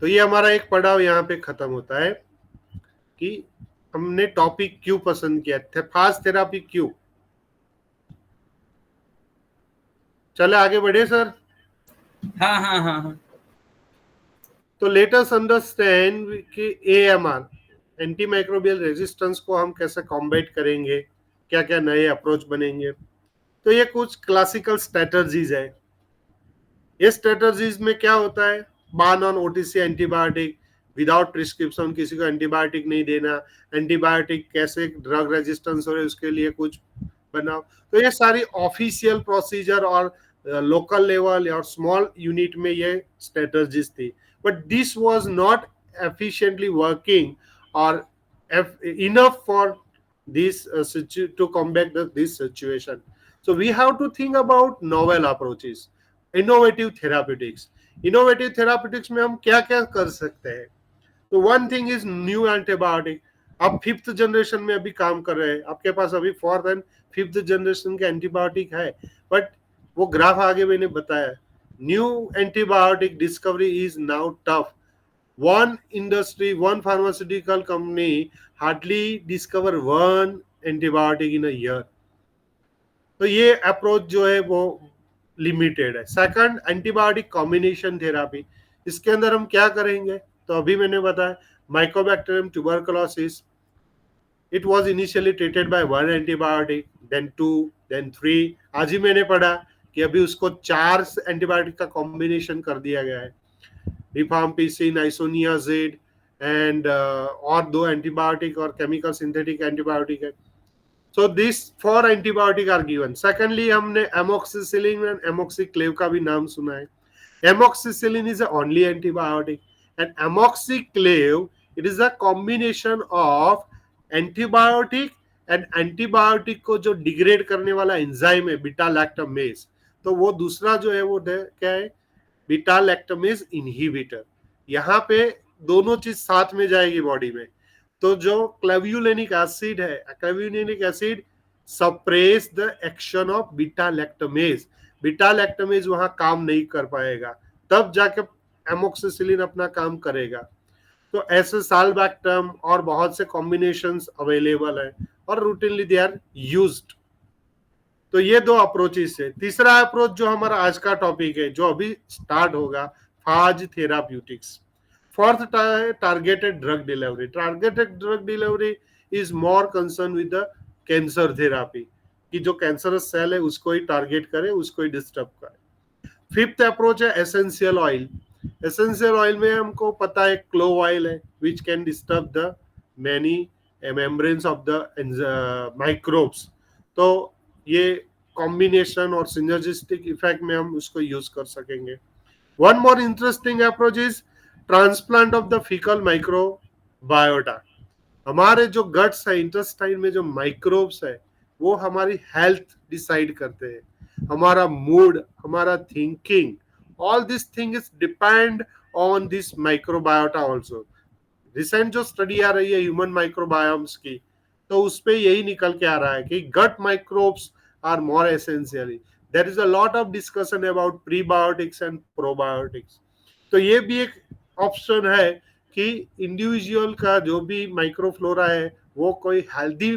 तो ये हमारा एक पड़ाव यहाँ पे खत्म होता है कि हमने टॉपिक क्यों पसंद किया, फास्ट थेरापी क्यों। चले आगे बढ़े सर। हाँ हाँ हाँ हाँ। तो लेट अस अंडरस्टैंड कि एएमआर, एंटी माइक्रोबियल रेजिस्टेंस को हम कैसे कॉम्बैट करेंगे, क्या क्या नए अप्रोच बनेंगे। तो ये कुछ क्लासिकल स्ट्रेटजीज है। ये स्ट्रेटजीज में क्या होता है, बान on OTC antibiotic, without prescription किसी को एंटीबायोटिक नहीं देना, एंटीबायोटिक कैसे ड्रग रेजिस्टेंस हो रहे उसके लिए कुछ बनाओ। तो ये सारी ऑफिशियल प्रोसीजर और लोकल लेवल और स्मॉल यूनिट में ये स्ट्रेटजीज थी, but this was not efficiently working और enough for this to combat this situation. So we have to think about novel approaches, innovative therapeutics. Innovative therapeutics में हम क्या क्या कर सकते हैं। तो one thing is new antibiotic. आप फिफ्थ जनरेशन में अभी काम कर रहे हैं, आपके पास अभी फोर्थ एंड फिफ्थ जनरेशन के एंटीबायोटिक है, बट वो ग्राफ आगे मैंने बताया, new antibiotic discovery is now tough. one industry, one pharmaceutical company hardly discover one antibiotic in a year. तो ये अप्रोच जो है वो लिमिटेड है। Second, antibiotic combination therapy. इसके अंदर हम क्या करेंगे, तो अभी मैंने बताया mycobacterium tuberculosis, it was initially treated by one antibiotic, then 2, then 3। आज ही मैंने पढ़ा कि अभी उसको 4 एंटीबायोटिक का कॉम्बिनेशन कर दिया गया है, रिफाम्पिसिन, आइसोनियाजिड एंड और 2 एंटीबायोटिक और केमिकल सिंथेटिक एंटीबायोटिक है। So this 4 antibiotic are given. Secondly हमने एमोक्सिसिलिन एंड एमोक्सिक्लेव का भी नाम सुना है। Amoxicillin is only antibiotic and amoxiclav it is a combination of antibiotic and antibiotic को जो डिग्रेड करने वाला एंजाइम है बीटा लैक्टामेज, तो वो दूसरा जो है वो क्या है, बीटा लैक्टामेज इनहिबिटर। यहाँ पे दोनों चीज साथ में जाएगी बॉडी में। तो जो क्लेव्युलेनिक एसिड है, clavulanic acid suppress the action of beta lactamase, beta lactamase वहां काम नहीं कर पाएगा, तब जाके एमोक्सिसिलिन अपना काम करेगा। तो ऐसे साल्बैक्टम और बहुत से कॉम्बिनेशंस अवेलेबल है और रूटीनली दे आर यूज्ड। तो ये 2 अप्रोचेस है। तीसरा अप्रोच जो हमारा आज का टॉपिक है, जो अभी स्टार्ट होगा, phage therapeutics. Fourth targeted drug delivery. Targeted drug delivery is more concern with the cancer therapy, कि जो कैंसरस सेल है उसको ही टारगेट करे, उसको ही डिस्टर्ब करे। फिफ्थ अप्रोच है एसेंशियल ऑयल। एसेंशियल ऑयल में हमको पता है क्लोव ऑयल है, which can disturb the many membranes of the microbes. तो ये कॉम्बिनेशन और सिनर्जिस्टिक इफेक्ट में हम उसको यूज कर सकेंगे। One more interesting approach is transplant of the faecal microbiota. हमारे जो गट्स है, इंटेस्टाइन में जो माइक्रोब्स है, वो हमारी हेल्थ डिसाइड करते हैं, हमारा मूड, हमारा thinking, all this thing is depend on this microbiota also. Recent जो स्टडी आ रही है ह्यूमन माइक्रोबायोम्स की, तो उस पे यही निकल के आ रहा है कि gut microbes are more essentially. There is a lot of discussion about prebiotics and probiotics. तो ये भी एक ऑप्शन है कि इंडिविजुअल का जो भी माइक्रोफ्लोरा है वो कोई हेल्दी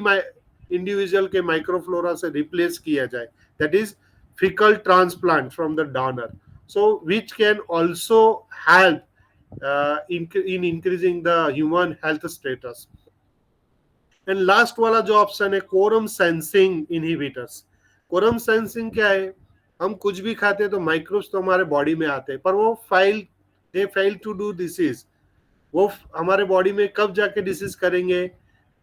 इंडिविजुअल के माइक्रोफ्लोरा से रिप्लेस किया जाए, that is fecal transplant from the donor, so which can also help in increasing the human health status. And last वाला जो ऑप्शन है quorum sensing inhibitors. Quorum sensing क्या है, हम कुछ भी खाते हैं तो माइक्रोब्स तो हमारे बॉडी में आते हैं, पर वो फेल टू डू डिसीज। वो हमारे बॉडी में कब जाके डिसीज करेंगे,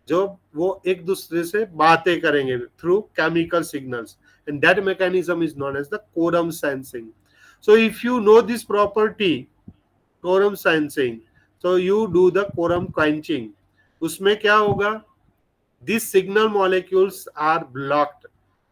जो वो एक दूसरे से बातें करेंगे through chemical signals, and that mechanism is known as the quorum sensing. So if you know this property quorum sensing, so you do the quorum quenching। उसमें क्या होगा, these signal molecules are blocked,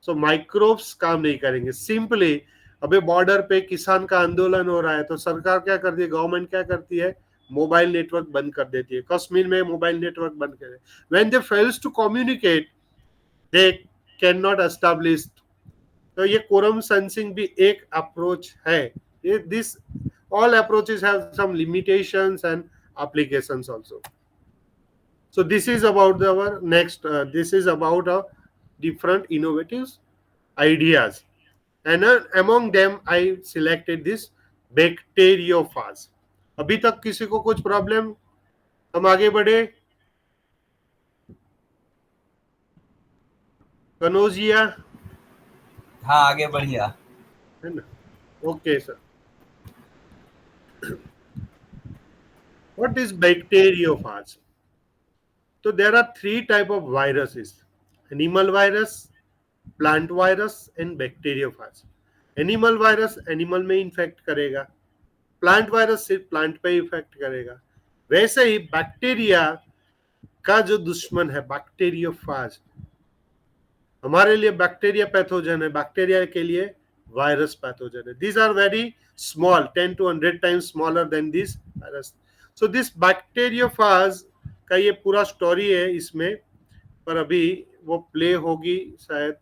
so microbes काम नहीं करेंगे। Simply अबे border पे किसान का आंदोलन हो रहा है, तो सरकार क्या करती है, गवर्नमेंट क्या करती है, मोबाइल नेटवर्क बंद कर देती है। कश्मीर में मोबाइल नेटवर्क बंद कर, when they fails to communicate they can not establish. तो ये कोरम सेंसिंग भी एक अप्रोच है। ये this All approaches have some limitations and applications also. So this is about our next. This is about different innovative ideas, and among them I selected this bacteriophage. अभी तक किसी को कुछ problem? हम आगे बढ़े. कनोजिया हाँ आगे बढ़िया. है ना? Okay sir. What is bacteriophage? So there are three type of viruses: animal virus, plant virus and bacteriophage. Animal virus animal में इन्फेक्ट करेगा, प्लांट वायरस सिर्फ प्लांट पे इफेक्ट करेगा. वैसे ही बैक्टीरिया का जो दुश्मन है बैक्टीरियोफाज, हमारे लिए बैक्टीरिया पैथोजन है, बैक्टीरिया के लिए वायरस पैथोजन है. These are very small, 10 to 100 times smaller than this virus. So this bacteriophage का ये पूरा स्टोरी है इसमें, पर अभी वो प्ले होगी शायद.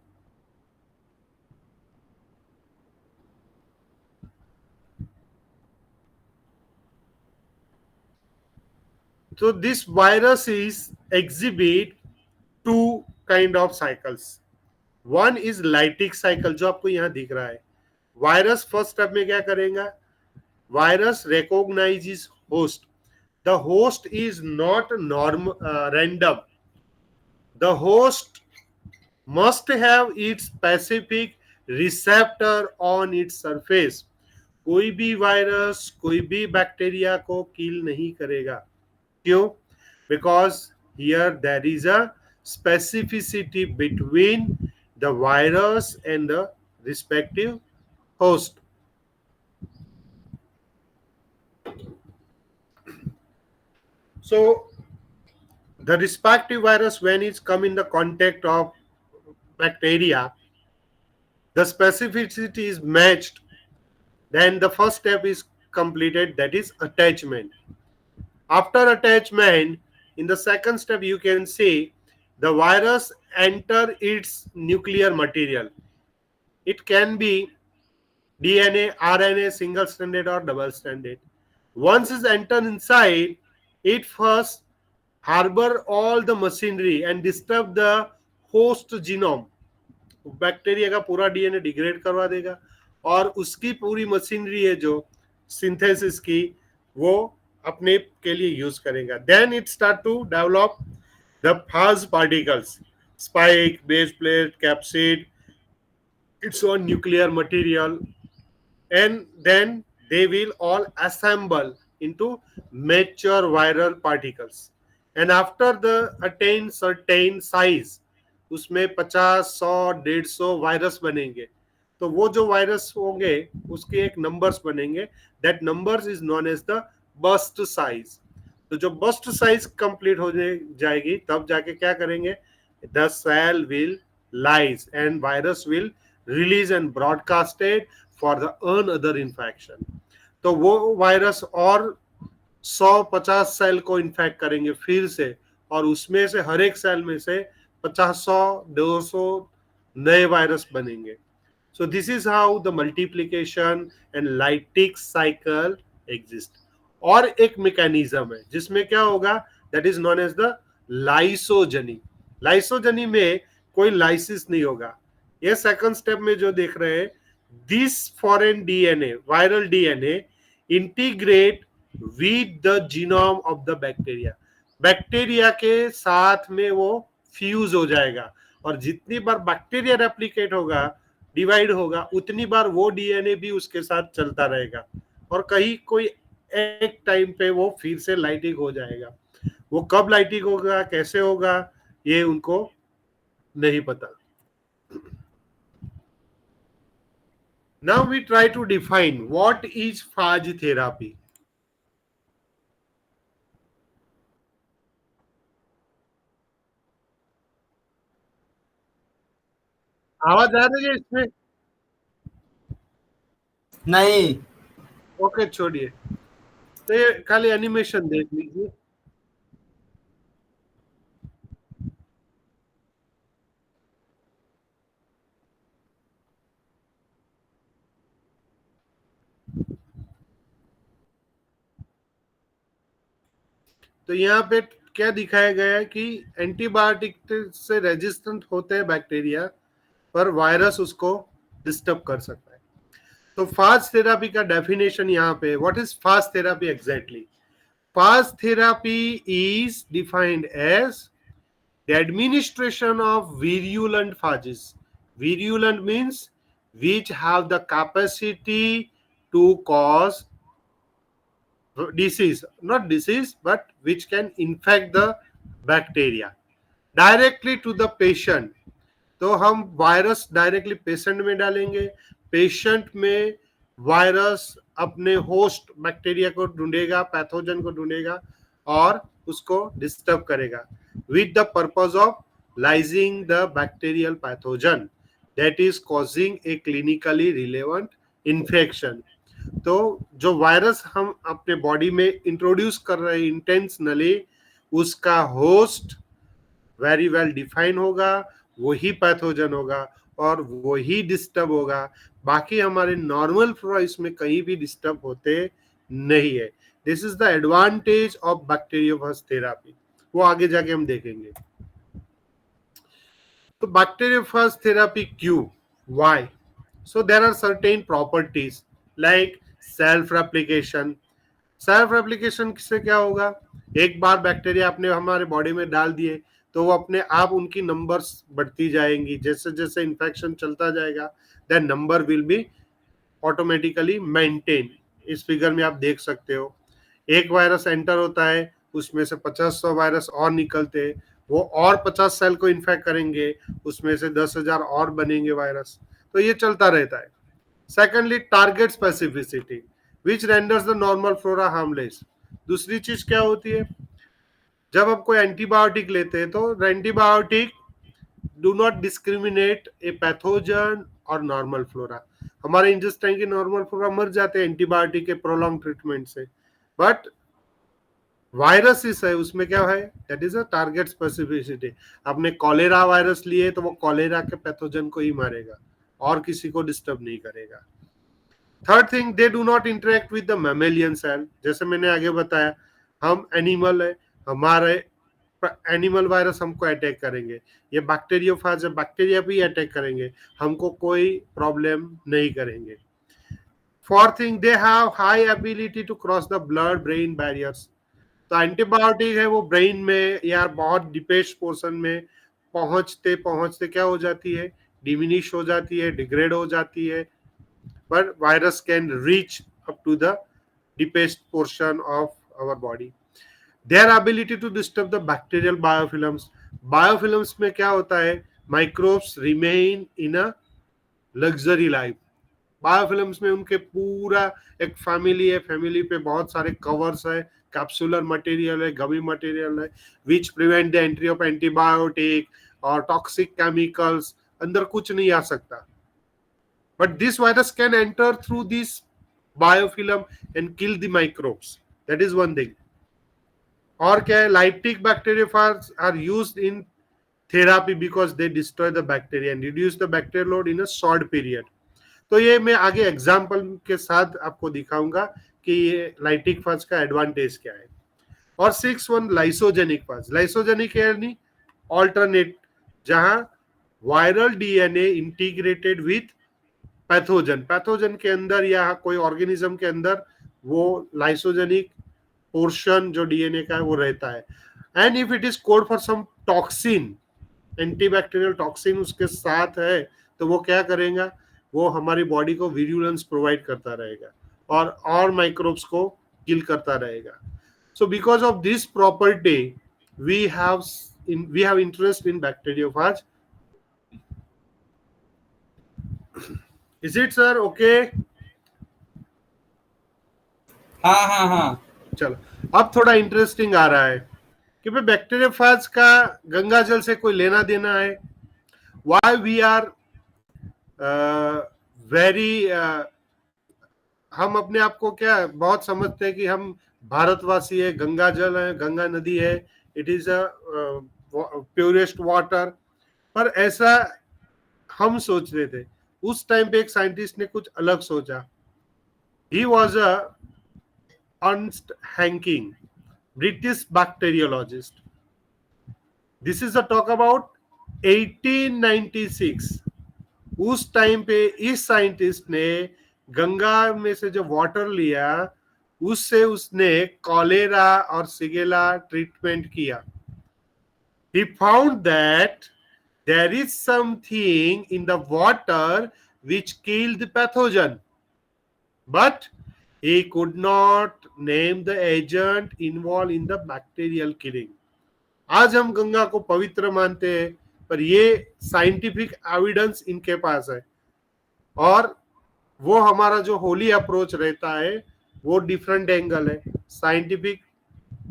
So this virus is exhibit two kind of cycles. One is lytic cycle जो आपको यहाँ दिख रहा है. वायरस फर्स्ट स्टेप में क्या करेगा? Virus recognizes host. The host is not random. The host must have its specific receptor on its surface. कोई भी वायरस कोई भी बैक्टीरिया को किल नहीं करेगा. क्यों? Because here there is a specificity between the virus and the respective host. So the respective virus, when it's come in the contact of bacteria, the specificity is matched. Then the first step is completed, that is attachment. After attachment, in the second step you can see the virus enter its nuclear material. It can be DNA, RNA, single stranded or double stranded. Once it's entered inside, it first harbor all the machinery and disturb the host genome. Bacteria का पूरा DNA degrade करवा देगा और उसकी पूरी machinery है जो synthesis की, वो अपने के लिए यूज करेगा. Then it start to develop the phage particles, spike, base plate, capsid, its own nuclear material, and then they will all assemble into mature viral particles. And after the attain certain size, उसमें 50, 100, 150 virus बनेंगे. तो वो जो virus होंगे उसके एक numbers बनेंगे. That numbers is known as the burst size. तो जो बस्ट साइज कंप्लीट हो जाएगी तब जाके क्या करेंगे? The cell will lyse and virus will release and broadcasted for the another infection. तो वो वायरस और 100-50 सेल को इन्फेक्ट करेंगे फिर से, और उसमें से हर एक सेल में से 50, 100, 200 नए वायरस बनेंगे. So this is how the multiplication and lytic cycle exist. और एक मैकेनिज्म है जिसमें क्या होगा, that is known as the lysogeny. Lysogeny में कोई लाइसिस नहीं होगा. ये सेकंड स्टेप में जो देख रहे हैं, this foreign DNA, viral DNA integrate with the genome of the bacteria. Bacteria के साथ में वो फ्यूज हो जाएगा, और जितनी बार बैक्टीरिया रेप्लिकेट होगा, डिवाइड होगा, उतनी बार वो डीएनए भी उसके साथ चलता रहेगा, और कहीं कोई एक टाइम पे वो फिर से लाइटिंग हो जाएगा. वो कब लाइटिंग होगा, कैसे होगा, ये उनको नहीं पता. Now we try to define what is phage therapy. आवाज आ रही है इसमें? नहीं. ओके छोड़िए, तो ये खाली एनिमेशन देख लीजिए. तो यहाँ पे क्या दिखाया गया है कि एंटीबायोटिक से रेजिस्टेंट होते हैं बैक्टीरिया, पर वायरस उसको डिस्टर्ब कर सकता है। तो फास्ट थेरापी का डेफिनेशन यहाँ पे, what is phage therapy exactly? Phage therapy is defined as the administration of virulent phages. Virulent means which have the capacity to cause disease, not disease, but which can infect the bacteria directly to the patient. तो हम virus directly patient में डालेंगे, patient में virus अपने host bacteria को ढूंढेगा, pathogen को ढूंढेगा और उसको डिस्टर्ब करेगा with the purpose of lysing the bacterial pathogen that is causing a clinically relevant infection. तो जो वायरस हम अपने बॉडी में इंट्रोड्यूस कर रहे हैं इंटेंशनली, उसका होस्ट वेरी वेल डिफाइन होगा, वही पैथोजन होगा और वही डिस्टर्ब होगा। बाकी हमारे नॉर्मल फ्लोरा इसमें कहीं भी डिस्टर्ब होते नहीं है। This is the advantage of bacteriophage therapy, वो आगे जाके हम देखेंगे। तो बैक्टीरियोफेज थेरापी क्यों, why? So there are certain properties like self replication. Self replication से क्या होगा, एक बार बैक्टीरिया अपने हमारे बॉडी में डाल दिए तो वो अपने आप उनकी नंबर्स बढ़ती जाएंगी, जैसे जैसे इन्फेक्शन चलता जाएगा that number will be automatically maintain. इस फिगर में आप देख सकते हो, एक वायरस एंटर होता है, उसमें से 50-100 वायरस और निकलते हैं, वो और 50 सेल को इन्फेक्ट करेंगे, उसमें से 10,000 और बनेंगे वायरस। तो ये चलता रहता है। Secondly, target specificity which renders the normal flora harmless. दूसरी चीज क्या होती है, जब आप कोई एंटीबायोटिक लेते हैं तो antibiotic do not discriminate a pathogen और नॉर्मल फ्लोरा। हमारे इंटेस्टाइन के नॉर्मल फ्लोरा मर जाते हैं एंटीबायोटिक के प्रोलॉन्ग ट्रीटमेंट से, बट वायरस इस है, उसमें क्या है, that is a target specificity. आपने कॉलेरा वायरस लिए तो वो कॉलेरा के पैथोजन को ही मारेगा और किसी को डिस्टर्ब नहीं करेगा। Third thing, they do not interact with the mammalian cell. जैसे मैंने आगे बताया, हम एनिमल है, हमारे एनिमल वायरस हमको अटैक करेंगे, ये बैक्टीरियोफेज है, बैक्टीरिया भी अटैक करेंगे, हमको कोई प्रॉब्लम नहीं करेंगे। Fourth thing, they have high ability to cross the blood brain barriers. तो एंटीबायोटिक है वो ब्रेन में या बहुत डीपेस्ट पोर्शन में पहुंचते पहुंचते क्या हो जाती है, डिमिनिश हो जाती है, डिग्रेड हो जाती है, but virus can reach up to the deepest portion of our body. Their ability to disturb the bacterial biofilms. Biofilms में क्या होता है, microbes remain in a luxury life. Biofilms में उनके पूरा एक फैमिली है, फैमिली पे बहुत सारे कवर्स है, कैप्सुलर मटेरियल है, गमी मटेरियल है, which prevent the entry of antibiotic और टॉक्सिक केमिकल्स, अंदर कुछ नहीं आ सकता। But this virus can enter through this biofilm and kill the microbes. That is one thing. और क्या है, lytic bacteriophages are used in therapy because they destroy the bacteria and reduce the bacterial load in a short period. तो ये मैं आगे example के साथ आपको दिखाऊंगा कि ये लाइटिक फाज का एडवांटेज क्या है। और 6 लाइसोजेनिक फाज। लाइसोजेनिक यानी ऑल्टरनेट, जहां viral DNA integrated with pathogen, pathogen के अंदर या कोई ऑर्गेनिज्म के अंदर वो लाइसोजेनिक पोर्शन जो डीएनए का है वो रहता है। And if it is code for some toxin, antibacterial toxin उसके साथ है, तो वो क्या करेगा, वो हमारी बॉडी को विरुलेंस प्रोवाइड करता रहेगा और माइक्रोब्स को किल करता रहेगा। So because of this property we have interest in bacteriophage. Is it sir okay? हाँ। चलो, अब थोड़ा इंटरेस्टिंग आ रहा है कि भाई बैक्टीरियोफेज का गंगा जल से कोई लेना देना है। Why we are very हम अपने आप को क्या बहुत समझते हैं कि हम भारतवासी है, गंगा जल है, गंगा नदी है, it is a purest water, पर ऐसा हम सोच रहे थे। उस टाइम पे एक साइंटिस्ट ने कुछ अलग सोचा। He was Ernst Henking. British bacteriologist. This is a talk about 1896. उस टाइम पे इस साइंटिस्ट ने गंगा में से जो वाटर लिया उससे उसने कॉलेरा और सिगेला ट्रीटमेंट किया. He found that there is something in the water which killed the pathogen, but he could not name the agent involved in the bacterial killing. आज हम गंगा को पवित्र मानते हैं, पर ये साइंटिफिक एविडेंस इनके पास है, और वो हमारा जो होली अप्रोच रहता है वो डिफरेंट एंगल है, साइंटिफिक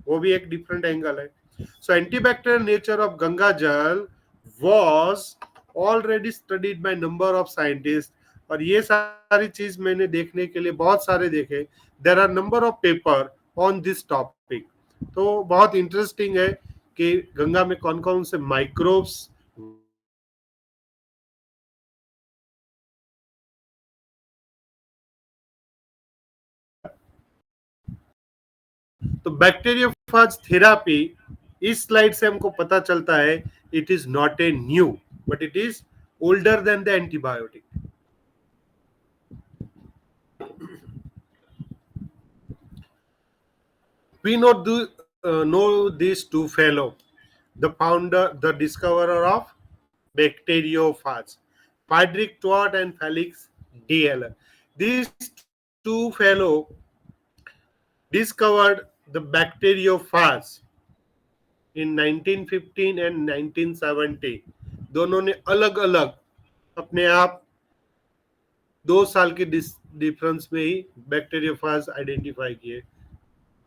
वो भी एक डिफरेंट एंगल है. So antibacterial nature of Ganga Jal was already studied by number of scientists. और ये सारी चीज मैंने देखने के लिए बहुत सारे देखे. There are number of paper on this topic. तो बहुत इंटरेस्टिंग है कि गंगा में कौन कौन से माइक्रोब्स तो बैक्टीरियोफाज थेरापी इस स्लाइड से हमको पता चलता है it is not a new but it is older than the antibiotic. We know these two fellow, the founder, the discoverer of bacteriophage, Friedrich Twart and Felix Diehl. These two fellow discovered the bacteriophage in 1915 and 1970. दोनों ने अलग अलग अपने आप 2 साल के difference में ही bacteriophage identify किए.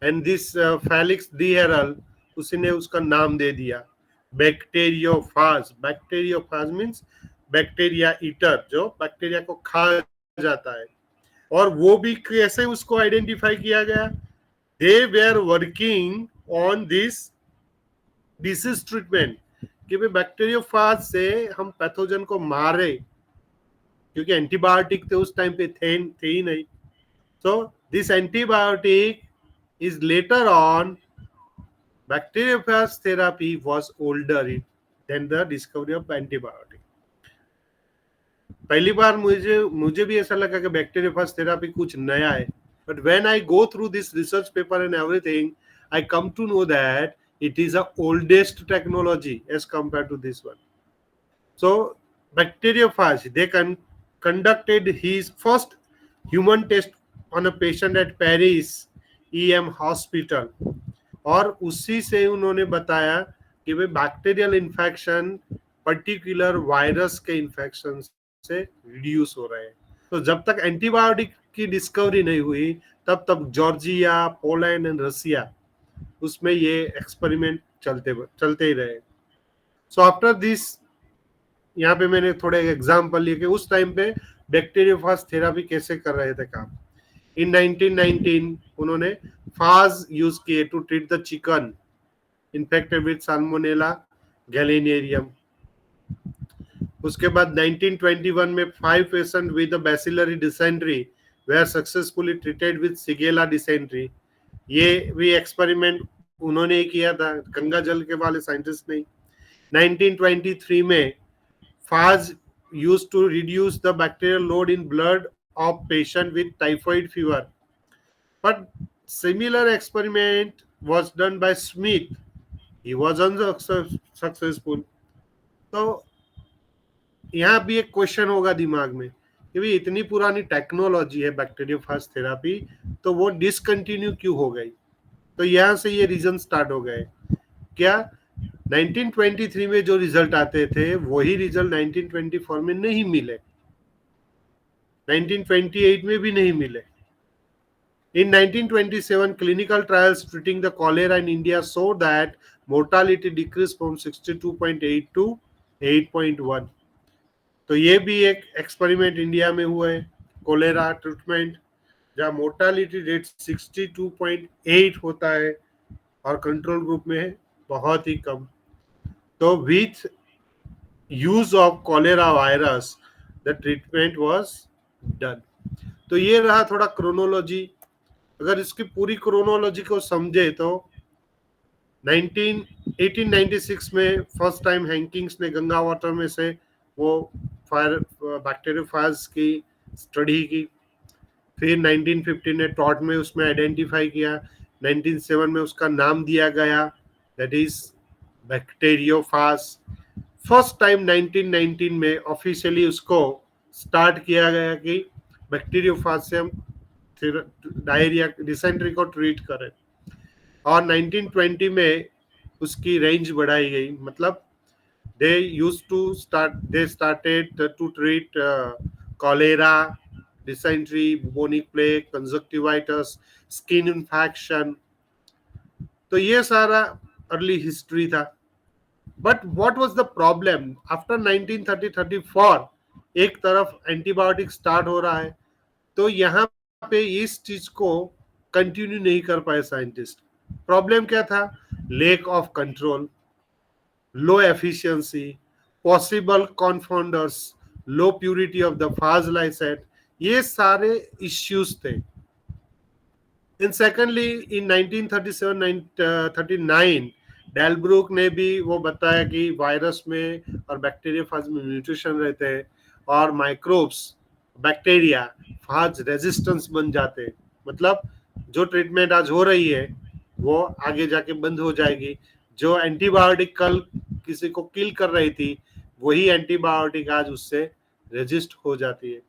एंड दिस फेलिक्स डीहेरल उसने उसका नाम दे दिया bacteriophage. Bacteriophage means bacteria eater, जो बैक्टीरिया को खा जाता है. और वो भी कैसे उसको आइडेंटिफाई किया गया? They were working on this disease treatment कि भाई बैक्टीरियोफाज से हम पैथोजन को मारे, क्योंकि एंटीबायोटिक तो उस टाइम पे थे ही नहीं. So this antibiotic is later on bacteriophage therapy was older than the discovery of antibiotic. पहली बार मुझे भी ऐसा लगा कि बैक्टीरियोफाज थेरापी कुछ नया है, but when I go through this research paper and everything, I come to know that it is the oldest technology as compared to this one. So bacteriophage, they conducted his first human test on a patient at Paris EM hospital, और उसी से उन्होंने बताया कि भाई bacterial infection particular virus के infection से reduce हो रहे हैं. तो जब तक एंटीबायोटिक की डिस्कवरी नहीं हुई तब तक जॉर्जिया, पोलैंड एंड रसिया उसमें ये एक्सपेरिमेंट चलते ही रहे. सो आफ्टर दिस, यहाँ पे मैंने थोड़े एग्जाम्पल लिए कि उस टाइम पे बैक्टीरियोफाज थेरापी कैसे कर रहे थे काम. इन 1919 उन्होंने फाज यूज किए to treat the chicken infected with Salmonella gallinarum. उसके बाद 1921 में 5 patient with bacillary dysentery were successfully treated with Shigella dysentery. ये भी एक्सपेरिमेंट उन्होंने ही किया था, गंगा जल के वाले साइंटिस्ट नहीं. 1923 में फाज used to reduce the bacterial load in blood of patient with typhoid fever, but similar experiment was done by Smith. He was unsuccessful. तो यहाँ भी एक क्वेश्चन होगा दिमाग में कि भाई इतनी पुरानी टेक्नोलॉजी है बैक्टीरियोफाज थेरापी, तो वो डिसकंटिन्यू क्यों हो गई? तो यहाँ से ये रीजन स्टार्ट हो गए. क्या 1923 में जो रिजल्ट आते थे वही रिजल्ट 1924 में नहीं मिले, 1928 में भी नहीं मिले. In 1927, clinical trials treating the cholera in India showed that mortality decreased from 62.8 to 8.1. तो ये भी एक एक्सपेरिमेंट इंडिया में हुआ है, कोलेरा ट्रीटमेंट, जहाँ मोर्टालिटी रेट 62.8 होता है और कंट्रोल ग्रुप में है बहुत ही कम. तो with use of cholera virus the treatment was done. तो ये रहा थोड़ा क्रोनोलॉजी. अगर इसकी पूरी क्रोनोलॉजी को समझे तो 1896 में फर्स्ट टाइम हैंकिंग्स ने गंगा वाटर में से वो फायर बैक्टीरियोफाज की स्टडी की। फिर 1950 ने टॉट में उसमें आइडेंटिफाई किया। 1907 में उसका नाम दिया गया, that is bacteriophage. First time 1919 में ऑफिशियली उसको स्टार्ट किया गया कि बैक्टीरियोफाज से हम डायरिया डिसेंट्री को ट्रीट करें। और 1920 में उसकी रेंज बढ़ाई गई, मतलब they started to treat cholera, dysentery, bubonic plague, conjunctivitis, skin infection। तो ये सारा अर्ली हिस्ट्री था। But what was the problem after 1934? एक तरफ एंटीबायोटिक स्टार्ट हो रहा है, तो यहाँ पे इस चीज को कंटिन्यू नहीं कर पाए साइंटिस्ट। प्रॉब्लम क्या था? Lack of control, low efficiency, possible confounders, low purity of the phage lysate, ये सारे इश्यूज थे। एंड सेकेंडली इन 1937-39 डेलब्रुक ने भी वो बताया कि वायरस में और बैक्टीरिया फाज में म्यूटेशन रहते हैं और माइक्रोब्स बैक्टीरिया फाज रेजिस्टेंस बन जाते हैं। मतलब जो ट्रीटमेंट आज हो रही है वो आगे जाके बंद हो जाएगी। जो एंटीबायोटिक कल किसी को किल कर रही थी, वही एंटीबायोटिक आज उससे रेजिस्ट हो जाती है।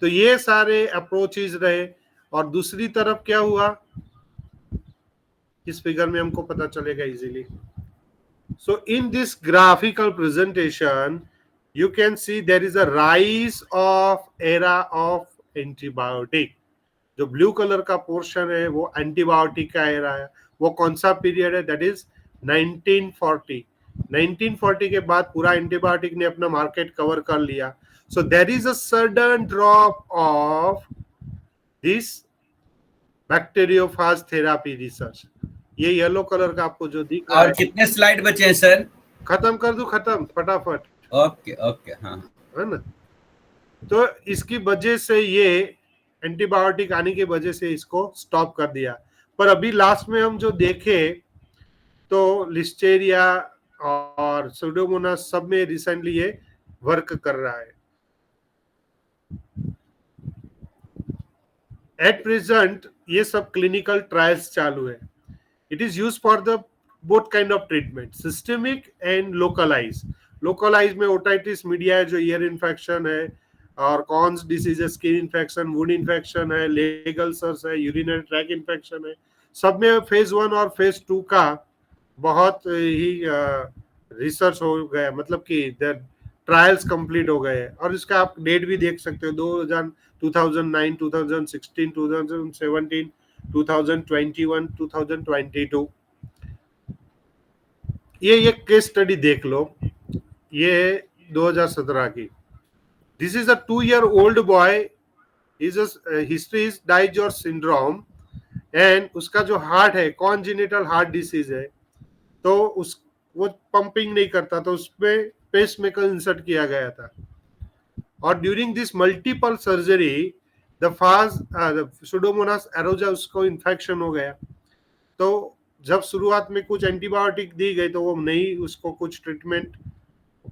तो ये सारे अप्रोचेज रहे। और दूसरी तरफ क्या हुआ, इस फिगर में हमको पता चलेगा easily. So in this graphical presentation you can see there is a rise of era of antibiotic। जो ब्लू कलर का पोर्शन है वो एंटीबायोटिक का एरा है। वो कौन सा पीरियड है? That is 1940। 1940 के बाद पूरा एंटीबायोटिक ने अपना मार्केट कवर कर लिया। So there is a sudden drop of this bacteriophage therapy research. ये येलो कलर का आपको जो दिख रहा और है। कितने स्लाइड बचे हैं सर? खत्म कर दूं? खत्म फटाफट, ओके ओके, हाँ है ना। तो इसकी वजह से ये एंटीबायोटिक आने की वजह से इसको स्टॉप कर दिया। पर अभी लास्ट में हम जो देखे तो लिस्टेरिया और सुडोमोनास सब में रिसेंटली ये वर्क कर रहा है। एट प्रेजेंट ये सब क्लिनिकल ट्रायल्स चालू है। It is use for the both kind of treatment, systemic and localise. Localise में ओटाइटिस मीडिया है जो ईयर इन्फेक्शन है, और कॉन्स डिसीज है, स्किन इन्फेक्शन, वुंड इन्फेक्शन है, लेग अल्सर्स है, यूरिनरी ट्रैक इन्फेक्शन है। सब में फेज 1 और फेज 2 का बहुत ही रिसर्च हो गया, मतलब कि ट्रायल्स कंप्लीट हो गए। और इसका आप डेट भी देख सकते हो, 2009, 2016, 2017, 2021, 2022। ये केस स्टडी देख लो, ये 2017 की। This is a 2-year old boy, history is DiGeorge syndrome, and उसका जो हार्ट है कॉन्जेनिटल हार्ट डिसीज है, तो उस वो पंपिंग नहीं करता, तो उसमें पेसमेकर इंसर्ट किया गया था। और during this multiple surgery the phage Pseudomonas aeruginosa उसको इन्फेक्शन हो गया। तो जब शुरुआत में कुछ एंटीबायोटिक दी गई तो वो नहीं, उसको कुछ ट्रीटमेंट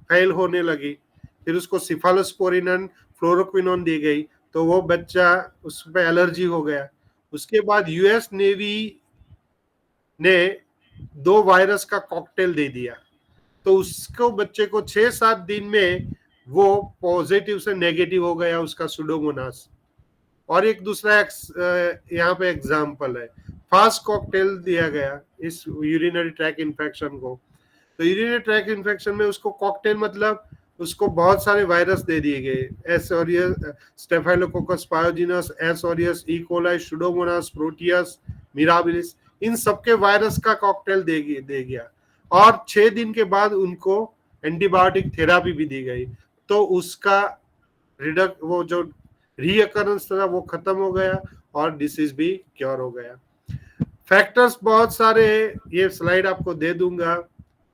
फेल होने लगी। फिर उसको सिफालोस्पोरिन फ्लोरोक्विनोन दी गई, तो वो बच्चा उस पर एलर्जी हो गया। उसके बाद यूएस नेवी ने 2 वायरस का कॉकटेल दे दिया, तो उसको बच्चे को 6-7 दिन में वो पॉजिटिव से नेगेटिव हो गया उसका सुडोमोनास। और एक दूसरा यहाँ पे एग्जाम्पल है, फास्ट कॉकटेल दिया गया इस यूरिनरी ट्रैक इन्फेक्शन को। तो यूरिनरी ट्रैक इन्फेक्शन में उसको कॉकटेल मतलब उसको बहुत सारे वायरस दे दिए गए, S aureus, Staphylococcus pyogenes, S aureus, E coli, Pseudomonas, Proteus, mirabilis, इन सबके वायरस का कॉकटेल दे गया। और 6 दिन के बाद उनको एंटीबायोटिक थेरापी भी दी गई, तो उसका वो जो रीअकरेंस था वो खत्म हो गया और डिसीज भी क्योर हो गया। फैक्टर्स बहुत सारे हैं, ये स्लाइड आपको दे दूंगा,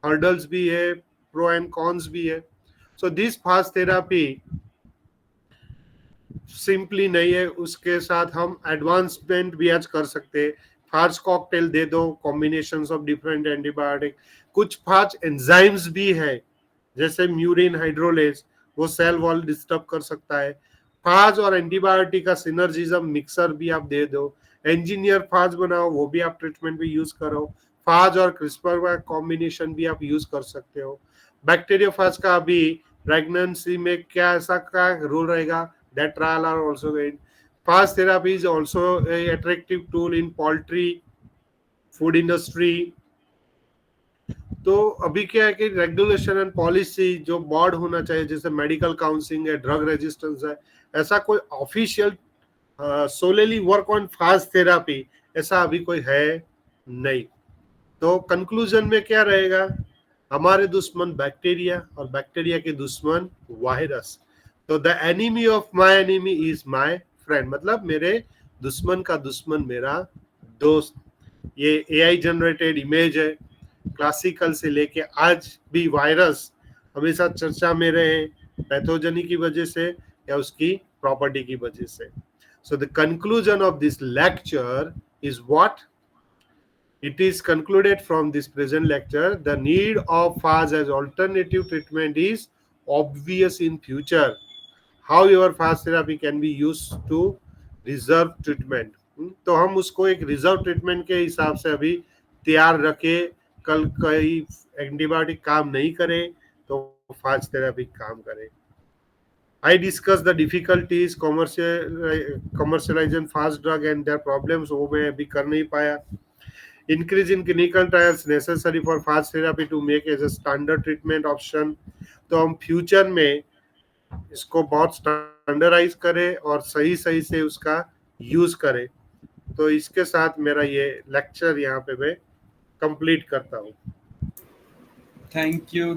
हर्डल्स भी है, प्रो एंड कॉन्स भी है। So this fast therapy simply नहीं है, उसके साथ हम एडवांसमेंट भी आज कर सकते हैं। फास्ट कॉकटेल दे दो, कॉम्बिनेशंस ऑफ डिफरेंट एंटीबायोटिक। कुछ फास्ट एंजाइम्स भी है, जैसे म्यूरिन हाइड्रोलेज, वो सेल वॉल डिस्टर्ब कर सकता है। फाज और एंटीबायोटिक का सिनर्जिज्म मिक्सर भी आप दे दो, इंजीनियर फाज बनाओ, वो भी आप ट्रीटमेंट में यूज करो। फाज और क्रिस्पर का कॉम्बिनेशन भी आप यूज कर सकते हो। बैक्टीरियोफाज का अभी प्रेगनेंसी में क्या ऐसा का रोल रहेगा, that trial are also going. Phage therapy is also a attractive tool in poultry food industry. तो अभी क्या है कि रेगुलेशन एंड पॉलिसी जो बोर्ड होना चाहिए, जैसे मेडिकल काउंसिलिंग है, ड्रग रेजिस्टेंस है, ऐसा कोई official solely work on phage therapy ऐसा अभी कोई है नहीं। तो कंक्लूजन में क्या रहेगा, हमारे दुश्मन बैक्टीरिया और बैक्टीरिया के दुश्मन वायरस। तो the enemy of my enemy is my friend, मतलब मेरे दुश्मन का दुश्मन मेरा दोस्त। ये एआई जनरेटेड इमेज है, क्लासिकल से लेके आज भी वायरस हमेशा चर्चा में रहे, पैथोजेनी की वजह से या उसकी प्रॉपर्टी की वजह से। So the conclusion of this lecture is what it is concluded from this present lecture. The need of FAS as alternative treatment is obvious in future. However, FAS therapy can be used to reserve treatment. तो हम उसको एक reserve treatment के हिसाब से अभी तैयार रखे, कल कई एंटीबायोटिक काम नहीं करे तो फास्ट थेरेपी काम करे। I discuss the difficulties commercializing fast drug and their problems, वो मैं अभी कर नहीं पाया। Increase in clinical trials necessary for fast therapy to make as a standard treatment option. तो हम फ्यूचर में इसको बहुत स्टैंडर्डाइज करें और सही सही से उसका यूज करें। तो इसके साथ मेरा ये लेक्चर यहाँ पे मैं कंप्लीट करता हूँ। Thank you